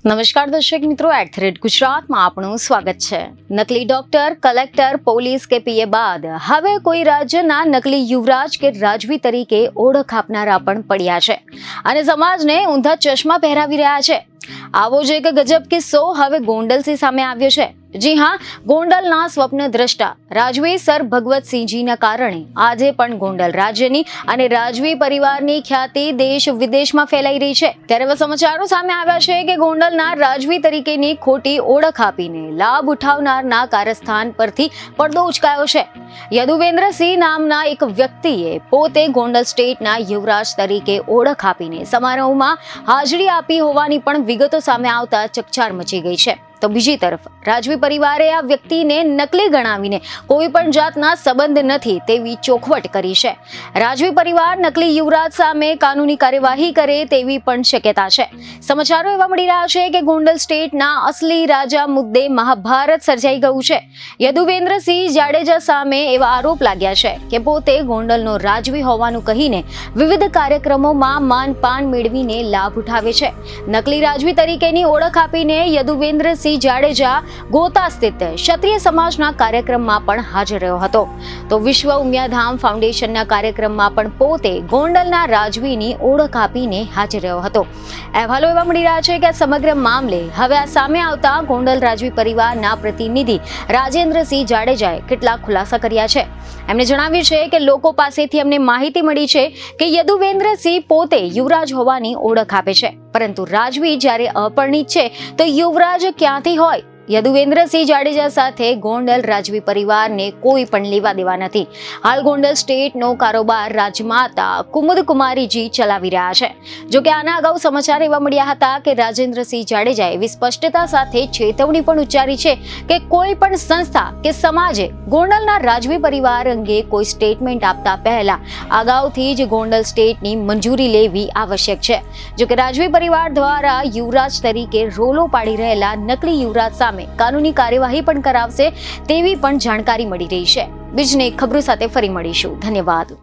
નમસ્કાર દર્શક મિત્રો, @ગુજરાતમાં આપનું સ્વાગત છે। નકલી ડોક્ટર, કલેક્ટર, પોલીસ કે પીએ બાદ હવે કોઈ રાજ્યના નકલી યુવરાજ કે રાજવી તરીકે ઓળખ આપનારા પણ પડ્યા છે અને સમાજને ઊંધા ચશ્મા પહેરાવી રહ્યા છે। આવો જ એક ગજબ કિસ્સો હવે ગોંડલથી સામે આવ્યો છે। જી હા, ગોંડલના સ્વપ્ન દ્રષ્ટા રાજવી સર ભગવતસિંહજીના કારણે આજે પણ ગોંડલ રાજ્યની અને રાજવી પરિવારની ખ્યાતિ દેશ વિદેશમાં ફેલાઈ રહી છે। ત્યારે હવે સમાચારો સામે આવ્યા છે કે ગોંડલના રાજવી તરીકેની ખોટી ઓળખ આપીને લાભ ઉઠાવનારના કારસ્થાન પરથી પડદો ઉચકાયો છે। યદુવેન્દ્રસિંહ નામના એક વ્યક્તિએ પોતે ગોંડલ સ્ટેટના યુવરાજ તરીકે ઓળખ આપીને સમારોહમાં હાજરી આપી હોવાની પણ વિગતો સામે આવતા ચકચાર મચી ગઈ છે। તો બીજી તરફ રાજવી પરિવારે આ વ્યક્તિને નકલી ગણાવીને કોઈ પણ જાતના સંબંધ નથી તેવી ચોખવટ કરી છે। રાજવી પરિવાર નકલી યુવરાજ સામે કાનૂની કાર્યવાહી કરે તેવી પણ શક્યતા છે। સમાચારો એવા મળી રહ્યા છે કે ગોંડલ સ્ટેટના અસલી રાજા મુદ્દે મહાભારત સર્જાઈ ગયું છે। યદુવેન્દ્રસિંહ જાડેજા સામે એવા આરોપ લાગ્યા છે કે પોતે ગોંડલનો રાજવી હોવાનું કહીને વિવિધ કાર્યક્રમોમાં માનપાન મેળવીને લાભ ઉઠાવે છે। નકલી રાજવી તરીકેની ઓળખ આપીને યદુવેન્દ્રસિંહ જાડેજા ગોતા સ્થિત ક્ષત્રિય સમાજના કાર્યક્રમમાં પણ હાજર રહ્યો હતો। તો વિશ્વ ઉમિયાધામ ફાઉન્ડેશનના કાર્યક્રમમાં પણ પોતે ગોંડલના રાજવીની ઓળખ આપીને હાજર રહ્યો હતો। અહેવાલો એવા મળી રહ્યા છે કે સમગ્ર મામલે હવે આ સામે આવતા ગોંડલ રાજવી પરિવારના પ્રતિનિધિ રાજેન્દ્રસિંહ જાડેજાએ કેટલાક ખુલાસા કર્યા છે। એમણે જણાવ્યું છે કે લોકો પાસેથી અમને માહિતી મળી છે કે યદુવેન્દ્રસિંહ પોતે યુવરાજ હોવાની ઓળખ આપે છે, પરંતુ રાજવી જ્યારે અપરિણિત છે તો યુવરાજ ક્યાંથી હોય? યદુવેન્દ્રસિંહ જાડેજા સાથે ગોંડલ રાજવી પરિવારને કોઈ પણ લેવા દેવા નથી। હાલ ગોંડલ સ્ટેટનો કારોબાર રાજમાતા કુમુદકુમારીજી ચલાવી રહ્યા છે। જોકે આના અગાઉ સમાચાર એવા મળ્યા હતા કે રાજેન્દ્રસિંહ જાડેજાએ એવી સ્પષ્ટતા સાથે ચેતવણી પણ ઉચ્ચારી છે કે કોઈ પણ સંસ્થા કે સમાજે ગોંડલના રાજવી પરિવાર અંગે કોઈ સ્ટેટમેન્ટ આપતા પહેલા અગાઉથી જ ગોંડલ સ્ટેટની મંજૂરી લેવી આવશ્યક છે। જોકે રાજવી પરિવાર દ્વારા યુવરાજ તરીકે રોલો પાડી રહેલા નકલી યુવરાજ સામે કાનૂની કાર્યવાહી પણ કરાવશે તેવી પણ જાણકારી મળી રહી છે। બીજને ખબરો સાથે ફરી મળીશું। ધન્યવાદ।